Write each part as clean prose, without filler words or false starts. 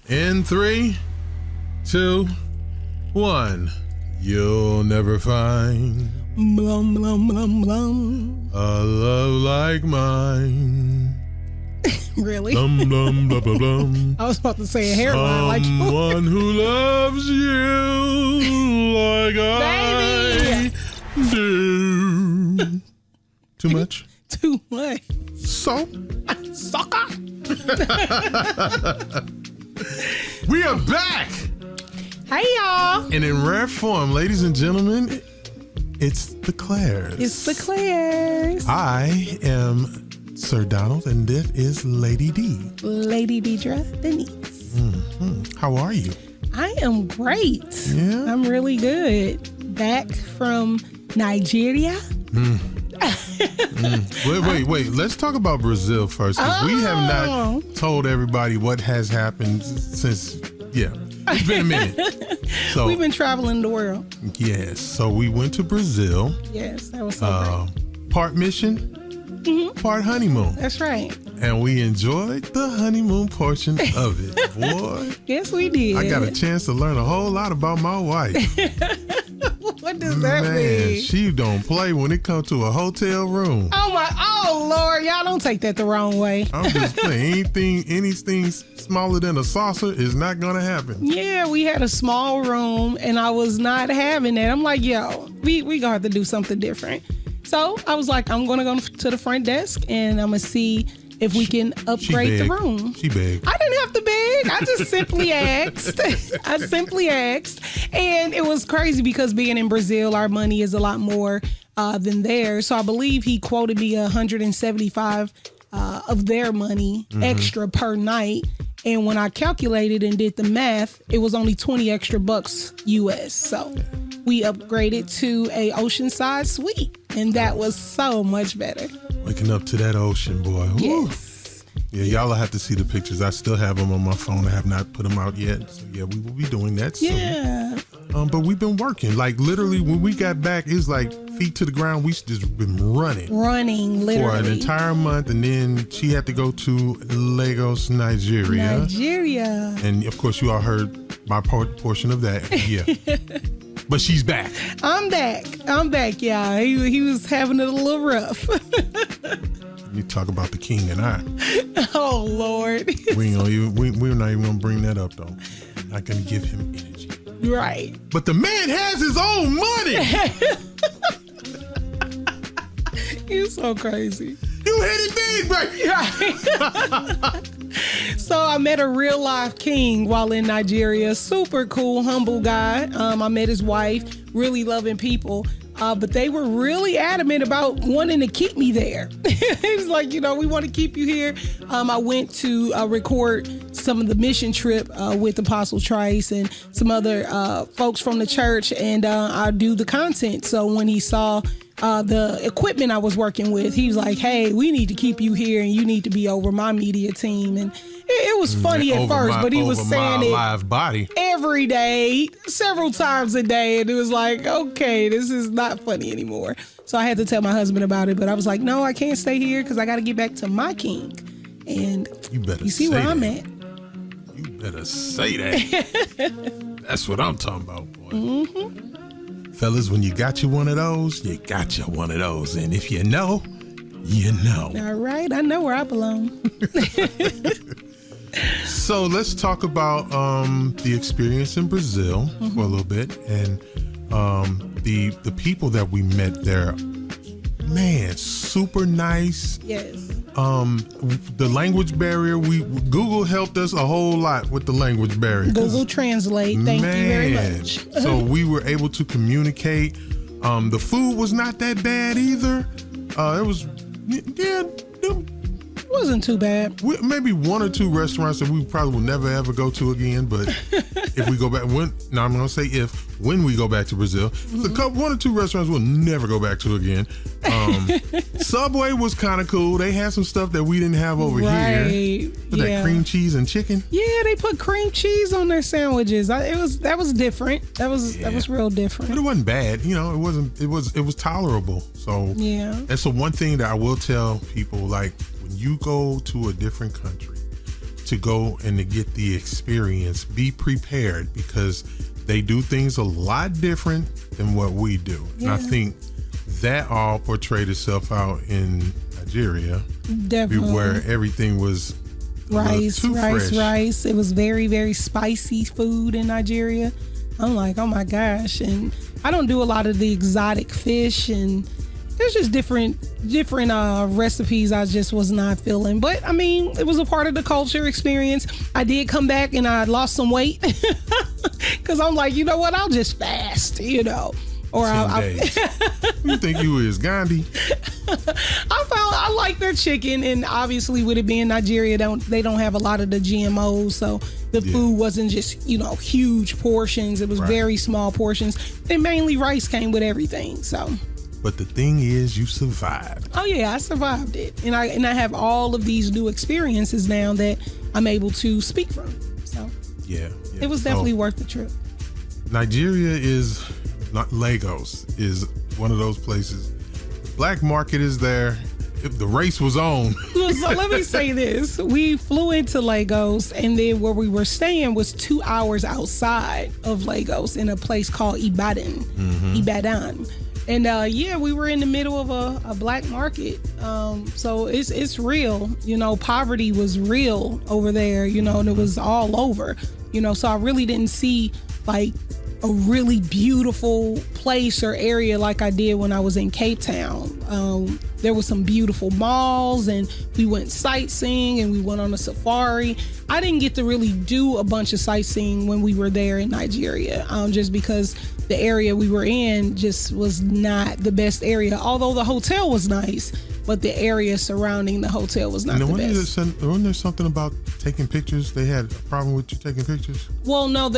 In 3, 2, 1. You'll never find Blum, blum, blum, blum. a love like mine. Really? Blum, blum, blum, blum, blum. I was about to say a hairline like Someone who loves you like I do. Too much? too much. So? Sucker. We are back! Hey, y'all. And in rare form, ladies and gentlemen, it's the Claires. It's the Claires. I am Sir Donald, and this is Lady D. Lady Deidra Deneise. Mm-hmm. How are you? I am great. Yeah? I'm really good. Back from Nigeria. Wait. Let's talk about Brazil first, because we have not told everybody what has happened since, it's been a minute. So We've been traveling the world. yes, so we went to Brazil. Yes, that was so great. Part mission, part honeymoon. That's right. And we enjoyed the honeymoon portion of it. Boy, Yes, we did. I got a chance to learn a whole lot about my wife. What does that Man, mean? she don't play when it comes to a hotel room. Oh Lord, y'all don't take that the wrong way. I'm just saying, anything smaller than a saucer is not gonna happen. Yeah, we had a small room and I was not having that. I'm like, yo, we gonna have to do something different. So I was like, I'm gonna go to the front desk and I'm gonna see if we can upgrade the room. She begged. I didn't have to beg. I just simply asked. And it was crazy because being in Brazil, our money is a lot more than theirs. So I believe he quoted me 175 of their money extra per night. And when I calculated and did the math, it was only 20 extra bucks US. So we upgraded to a oceanside suite. And that was so much better. Waking up to that ocean, boy. Yes. Yeah, y'all will have to see the pictures. I still have them on my phone. I have not put them out yet. So yeah, we will be doing that soon. Yeah. But we've been working. Like literally when we got back, it was like feet to the ground. We just been running. Literally. For an entire month. And then she had to go to Lagos, Nigeria. And of course you all heard my portion of that. Yeah. But she's back. I'm back, y'all. He was having it a little rough. You talk about the king and I. Oh, Lord. We're not even gonna bring that up though. I'm not gonna give him energy. Right. But the man has his own money. You're so crazy. You hit it big, baby. So I met a real life king while in Nigeria. Super cool, humble guy. I met his wife, really loving people. But they were really adamant about wanting to keep me there. He was like, we want to keep you here. I went to record some of the mission trip with Apostle Trice and some other folks from the church, and I do the content. So when he saw the equipment I was working with, he was like, hey, we need to keep you here and you need to be over my media team. And it was funny at first, but he was saying it live body every day, several times a day. And it was like, okay, this is not funny anymore. So I had to tell my husband about it, but I was like, no, I can't stay here because I got to get back to my king. And you see where I'm at. You better say that. That's what I'm talking about, boy. Mm-hmm. Fellas, when you got you one of those, you got you one of those. And if you know, you know. All right. I know where I belong. So let's talk about the experience in Brazil for a little bit. And the people that we met there, man, super nice. Yes. The language barrier, Google helped us a whole lot with the language barrier. Google Translate, thank you very much. So we were able to communicate. The food was not that bad either. It wasn't too bad. Maybe one or two restaurants that we probably will never ever go to again. But if we go back, I'm going to say when we go back to Brazil, one or two restaurants we'll never go back to again. Subway was kind of cool. They had some stuff that we didn't have over here. That cream cheese and chicken. Yeah, they put cream cheese on their sandwiches. That was different. That was real different. But it wasn't bad. It was tolerable. So yeah. And so one thing that I will tell people, like when you go to a different country, to go and to get the experience. Be prepared, because they do things a lot different than what we do. Yeah. And I think that all portrayed itself out in Nigeria. Definitely. Where everything was rice. fresh. It was very, very spicy food in Nigeria. I'm like, oh my gosh. And I don't do a lot of the exotic fish, and there's just different recipes I just was not feeling. But I mean, it was a part of the culture experience. I did come back and I lost some weight because I'm like, you know what? I'll just fast, Or 10 days. You think you is Gandhi? I like their chicken, and obviously with it being Nigeria, they don't have a lot of the GMOs, so the food wasn't just huge portions. It was very small portions, and mainly rice came with everything. So, but the thing is, you survived. Oh yeah, I survived it, and I have all of these new experiences now that I'm able to speak from. So yeah. It was definitely worth the trip. Nigeria is not Lagos is one of those places. The black market is there. If the race was on. So let me say this. We flew into Lagos, and then where we were staying was 2 hours outside of Lagos in a place called Ibadan. And we were in the middle of a black market. So it's real. Poverty was real over there, and it was all over. So I really didn't see like a really beautiful place or area like I did when I was in Cape Town. There was some beautiful malls, and we went sightseeing, and we went on a safari. I didn't get to really do a bunch of sightseeing when we were there in Nigeria, just because the area we were in just was not the best area, although the hotel was nice. But the area surrounding the hotel was not the best. Wasn't there something about taking pictures? They had a problem with you taking pictures? Well, no,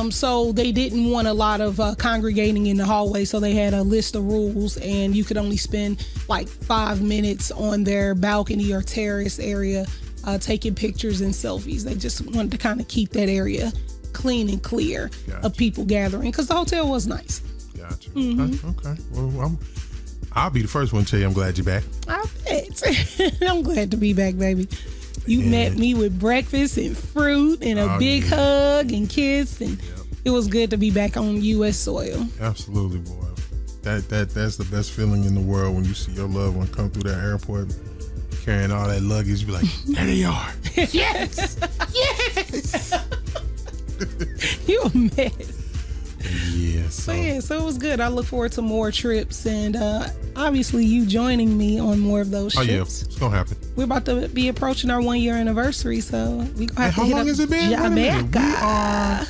so they didn't want a lot of congregating in the hallway, so they had a list of rules, and you could only spend like 5 minutes on their balcony or terrace area taking pictures and selfies. They just wanted to kind of keep that area clean and clear of people gathering, because the hotel was nice. Gotcha. Okay. Well, I'll be the first one to tell you I'm glad you're back. I bet. I'm glad to be back, baby. You met me with breakfast and fruit and a big hug and kiss, and it was good to be back on U.S. soil. Absolutely, boy. That's the best feeling in the world, when you see your loved one come through that airport carrying all that luggage. You be like, there they are. Yes. Yes. You a mess. Yeah, so it was good. I look forward to more trips, and obviously you joining me on more of those trips. Oh yeah, it's gonna happen. We're about to be approaching our 1 year anniversary, so we gonna have to hit up. How long has it been? Jamaica. We are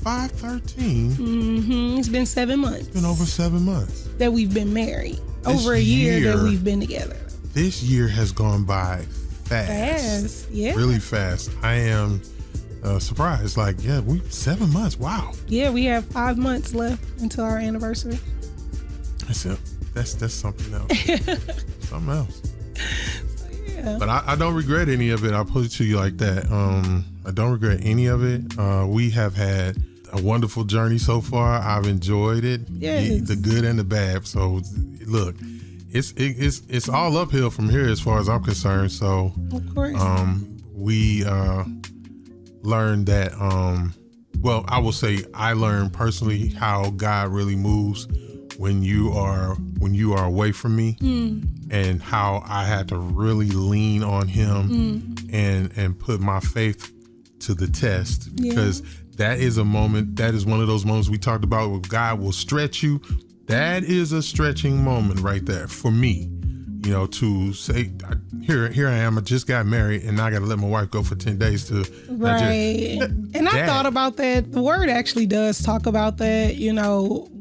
5/13. It's been 7 months. It's been over 7 months that we've been married. Over a year that we've been together. This year has gone by fast. Yeah. Really fast. I am surprised. Like, we 7 months. Wow. Yeah, we have 5 months left until our anniversary. That's it. That's something else. Something else. So, yeah. But I don't regret any of it. I'll put it to you like that. I don't regret any of it. We have had a wonderful journey so far. I've enjoyed it. Yes. The good and the bad. So look, it's all uphill from here as far as I'm concerned. So of course. We learned that I will say I learned personally how God really moves when you are away from me, and how I had to really lean on him and put my faith to the test, because that is one of those moments we talked about where God will stretch you. That is a stretching moment right there for me. To say, here I am, I just got married, and now I got to let my wife go for 10 days to right. And I thought about that. The word actually does talk about that.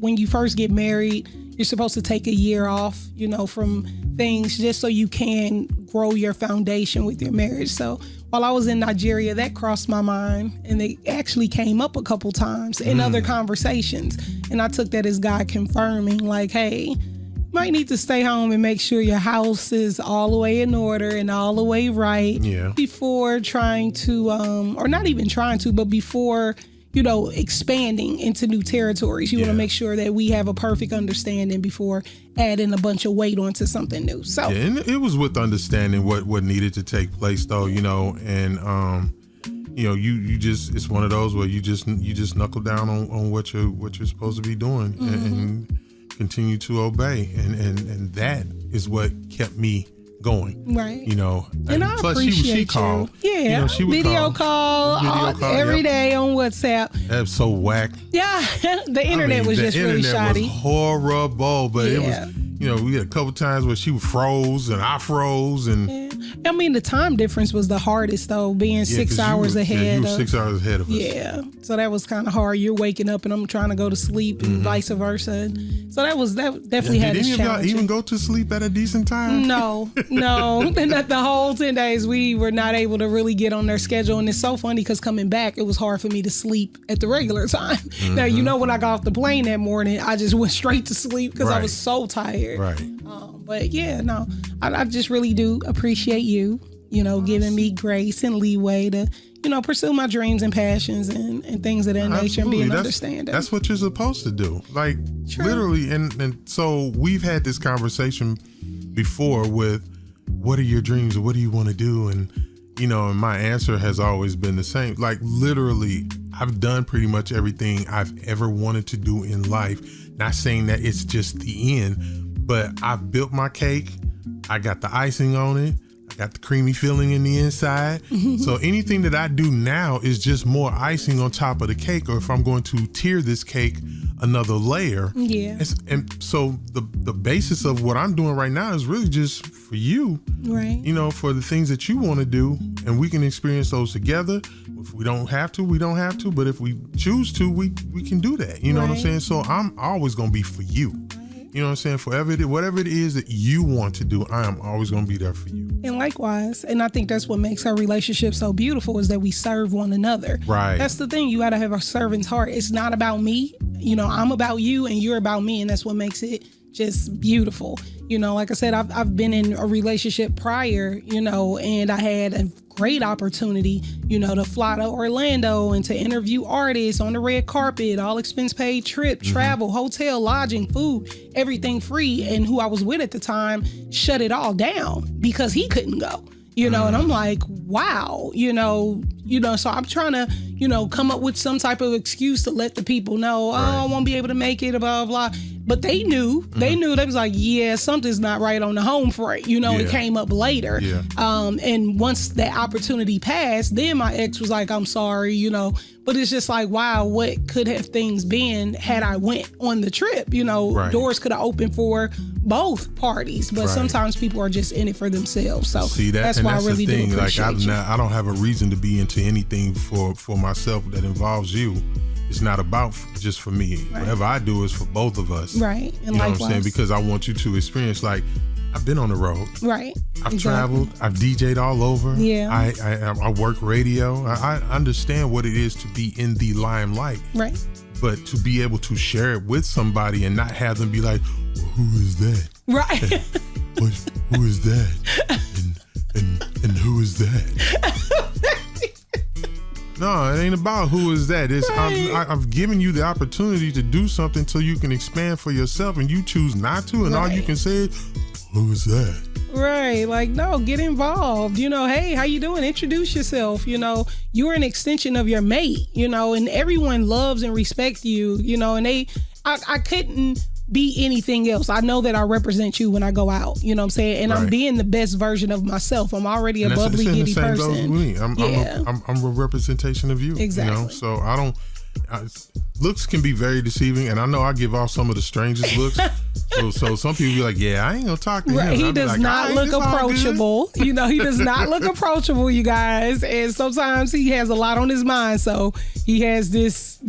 When you first get married, you're supposed to take a year off, from things, just so you can grow your foundation with your marriage. So while I was in Nigeria, that crossed my mind, and it actually came up a couple times in other conversations. And I took that as God confirming, like, hey, might need to stay home and make sure your house is all the way in order and all the way right before trying to, or not even trying to, but before, expanding into new territories. You want to make sure that we have a perfect understanding before adding a bunch of weight onto something new. So and it was with understanding what needed to take place, though, and you just, it's one of those where you just knuckle down on what you're supposed to be doing and continue to obey. And that is what kept me going. Right. And I plus appreciate she called. Yeah. She would video call every day on WhatsApp. That's so whack. Yeah. The internet was just really shoddy. The internet was horrible, but it was, we had a couple times where she froze and I froze and. I mean, the time difference was the hardest though, being 6 hours ahead. Yeah, you were 6 hours ahead of us. Yeah. So that was kind of hard. You're waking up and I'm trying to go to sleep and vice versa. So that definitely had its challenges. Did any of y'all even go to sleep at a decent time? No. And not the whole 10 days we were not able to really get on their schedule. And it's so funny because coming back, it was hard for me to sleep at the regular time. Now, when I got off the plane that morning, I just went straight to sleep because I was so tired. Right. But yeah, no, I just really do appreciate you, giving me grace and leeway to, pursue my dreams and passions and things of that nature and being understanding. That's what you're supposed to do. Like, True. Literally. And so we've had this conversation before with what are your dreams or what do you want to do? And, and my answer has always been the same. Like, literally, I've done pretty much everything I've ever wanted to do in life. Not saying that it's just the end, but I've built my cake. I got the icing on it. I got the creamy filling in the inside. So anything that I do now is just more icing on top of the cake, or if I'm going to tier this cake another layer. Yeah. And so the basis of what I'm doing right now is really just for you. Right. For the things that you want to do, and we can experience those together. If we don't have to, we don't have to. But if we choose to, we can do that. You know what I'm saying? So I'm always going to be for you. You know what I'm saying? Whatever it is that you want to do, I am always going to be there for you. And likewise. And I think that's what makes our relationship so beautiful is that we serve one another. Right. That's the thing. You got to have a servant's heart. It's not about me. I'm about you and you're about me. And that's what makes it just beautiful. Like I said, I've been in a relationship prior, and I had a great opportunity, to fly to Orlando and to interview artists on the red carpet, all expense paid trip, travel, hotel, lodging, food, everything free. And who I was with at the time shut it all down because he couldn't go, and I'm like, wow, so I'm trying to, come up with some type of excuse to let the people know, I won't be able to make it, blah, blah, blah. But they knew, they was like, yeah, something's not right on the home front. It came up later. Yeah. And once that opportunity passed, then my ex was like, I'm sorry, but it's just like, wow, what could have things been had I went on the trip? Doors could have opened for both parties, but sometimes people are just in it for themselves. So that's why I really do appreciate you. I don't have a reason to be into anything for myself that involves you. It's not about just for me. Right. Whatever I do is for both of us. Right. And you know what I'm saying? Because I want you to experience, like, I've been on the road. Right. I've traveled. I've DJ'd all over. Yeah. I work radio. I understand what it is to be in the limelight. Right. But to be able to share it with somebody and not have them be like, well, who is that? Right. Who is that? And who is that? No, it ain't about who is that. It's I've given you the opportunity to do something so you can expand for yourself, and you choose not to, and all you can say is, who is that? Right. Like, no, get involved. Hey, how you doing? Introduce yourself. You're an extension of your mate, and everyone loves and respects you, and I couldn't be anything else. I know that I represent you when I go out, you know what I'm saying? And I'm being the best version of myself. I'm already a bubbly, giddy person. I'm a representation of you. Exactly. So looks can be very deceiving, and I know I give off some of the strangest looks. So some people be like, yeah, I ain't gonna talk to him. He does not look approachable. He does not look approachable, you guys. And sometimes he has a lot on his mind. So he has this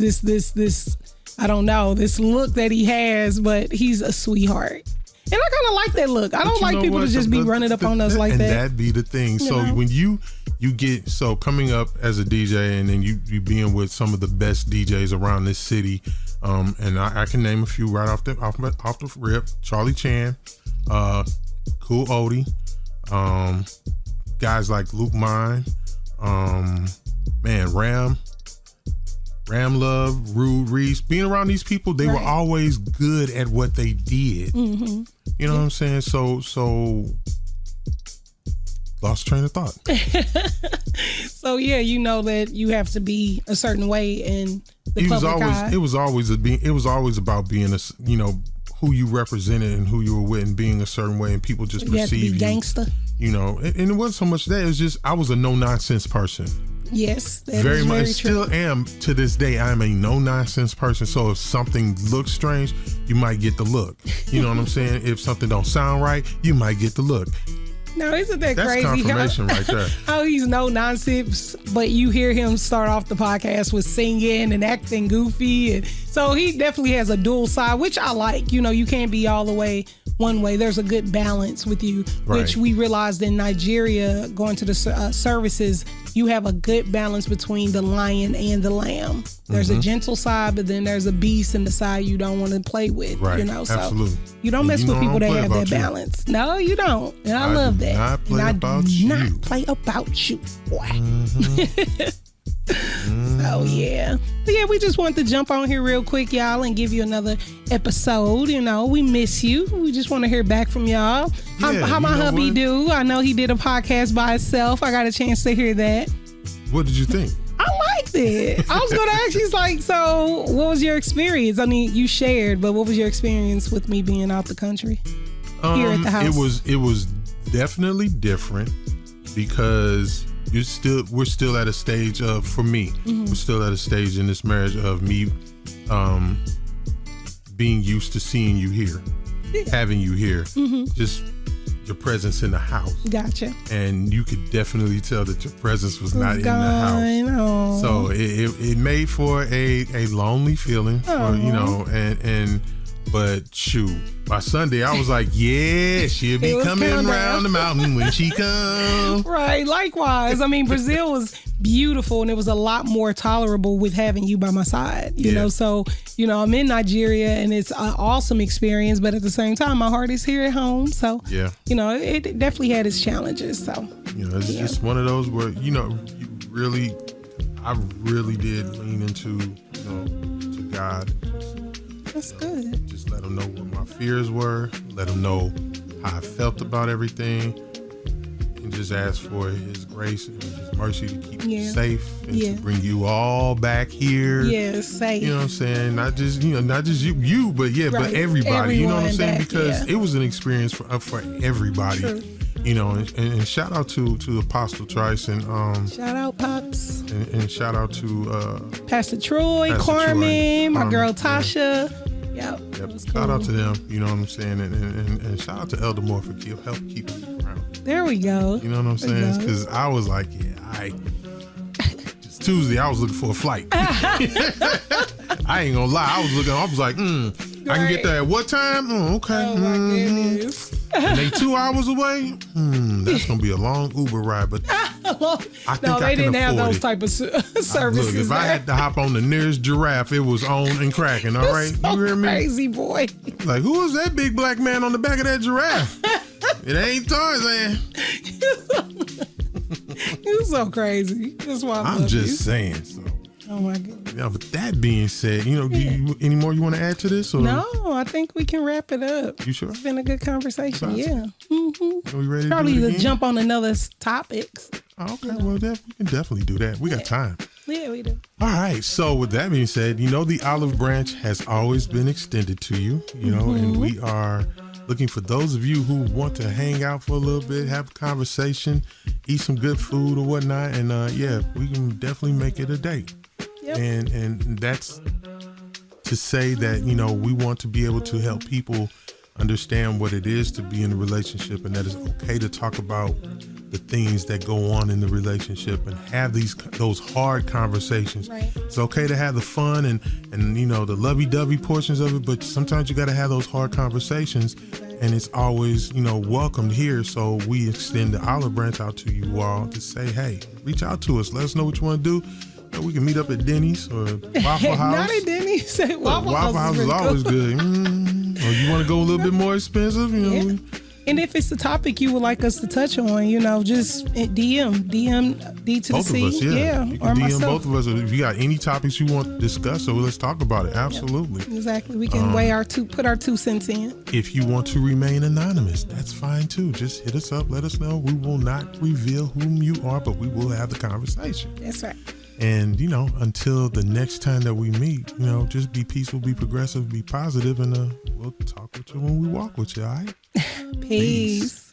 I don't know, this look that he has, but he's a sweetheart. And I kind of like that look. I don't like people to just be running up on us like that. And that be the thing. So when you get, coming up as a DJ and then you being with some of the best DJs around this city, and I can name a few right off the rip. Charlie Chan, Cool Odie, guys like Luke Mine, Ram Love, Rude Reese, being around these people, they were always good at what they did. Mm-hmm. You know what I'm saying? So lost train of thought. So yeah, you know that you have to be a certain way in the public eye. It was always about being a, you know, who you represented and who you were with and being a certain way, and people just perceive you. You have to be gangster. You know, and it wasn't so much that, it was just I was a no nonsense person. Yes, that very is much. very Still true. am to this day. I'm a no nonsense person. So if something looks strange, you might get the look. You know what I'm saying? If something don't sound right, you might get the look. No, isn't that That's crazy? confirmation right there. How he's no nonsense, but you hear him start off the podcast with singing and acting goofy, and so he definitely has a dual side, which I like. You know, you can't be all the way one way. There's a good balance with you, Right. which we realized in Nigeria, going to the services, you have a good balance between the lion and the lamb. There's a gentle side, but then there's a beast in the side you don't want to play with. Right. You know, so Absolutely. you don't mess with people that have that you. balance. No, you don't. And I love that. Not play And about I do you. not play about you, boy. So yeah. But yeah, we just wanted to jump on here real quick, y'all, and give you another episode. You know, we miss you. We just want to hear back from y'all. Yeah, how my you know hubby what? do. I know he did a podcast by himself. I got a chance to hear that. What did you think? I liked it. I was going to ask you, like, so what was your experience? I mean, you shared, but what was your experience with me being out the country here at the house? It was definitely different because we're still at a stage of, for me, we're still at a stage in this marriage of me being used to seeing you here, having you here, just your presence in the house. Gotcha. And you could definitely tell that your presence was not in the gone. house. Oh. So it made for a lonely feeling, for, you know, and but shoot, by Sunday I was like, yeah, she'll be coming around the mountain when she comes. Right, likewise. I mean, Brazil was beautiful, and it was a lot more tolerable with having you by my side, you know. So, you know, I'm in Nigeria, and it's an awesome experience, but at the same time, my heart is here at home. So, Yeah. you know, it definitely had its challenges. So, You know, it's just one of those where, you know, I really did lean into, you know, to God. that's good. Just let him know what my fears were, let him know how I felt about everything, and just ask for his grace and his mercy to keep you safe and to bring you all back here. Yeah, safe. You know what I'm saying? Not just you, but but everybody. You know what I'm saying? Back, because it was an experience for everybody. True. You know, and shout out to Apostle Trice and Shout out, Pops. and shout out to Pastor Troy, Pastor Carmen, Troy, my girl Carmen, Tasha. Yep. It was shout cool. out to them. You know what I'm saying? And shout out to Elder Moore for help keeping me around. There we go. You know what I'm saying? Because I was like, just Tuesday I was looking for a flight. I ain't gonna lie. I was like, I can get there at what time? Okay. Oh my goodness. And they 2 hours away? That's gonna be a long Uber ride, but I think No, I they can didn't have afford those it. type of services. Look, if I had to hop on the nearest giraffe, it was on and cracking, all right? so You hear me? crazy, boy. Like, who is that big black man on the back of that giraffe? It ain't Tarzan. You're so crazy. That's why I'm just saying, so. Oh my goodness. Yeah, but that being said, you know, any more you want to add to this? Or? No, I think we can wrap it up. You sure? It's been a good conversation. About Yeah. Are we ready Probably to do it to again? jump on another topics. Oh, okay, well, we can definitely do that. We got time. Yeah, we do. All right, so with that being said, you know, the olive branch has always been extended to you, you know, and we are looking for those of you who want to hang out for a little bit, have a conversation, eat some good food or whatnot, and we can definitely make it a date. Yep. And that's to say that, you know, we want to be able to help people understand what it is to be in a relationship, and that it's okay to talk about the things that go on in the relationship and have those hard conversations. Right. It's okay to have the fun and you know, the lovey-dovey portions of it, but sometimes you got to have those hard conversations, and it's always, you know, welcomed here. So we extend the olive branch out to you all to say, hey, reach out to us. Let us know what you want to do. We can meet up at Denny's or Waffle House. Not at Denny's. Waffle Waffle House is really always cool. good. Or you want to go a little bit more expensive? You know, And if it's a topic you would like us to touch on, just DM D2thaC. Both of us, yeah. You or can DM myself. both of us. If you got any topics you want to discuss, so let's talk about it. Absolutely. Yep, exactly. We can put our 2 cents in. If you want to remain anonymous, that's fine too. Just hit us up. Let us know. We will not reveal whom you are, but we will have the conversation. That's right. And, until the next time that we meet, just be peaceful, be progressive, be positive, and we'll talk with you when we walk with you, all right? Peace.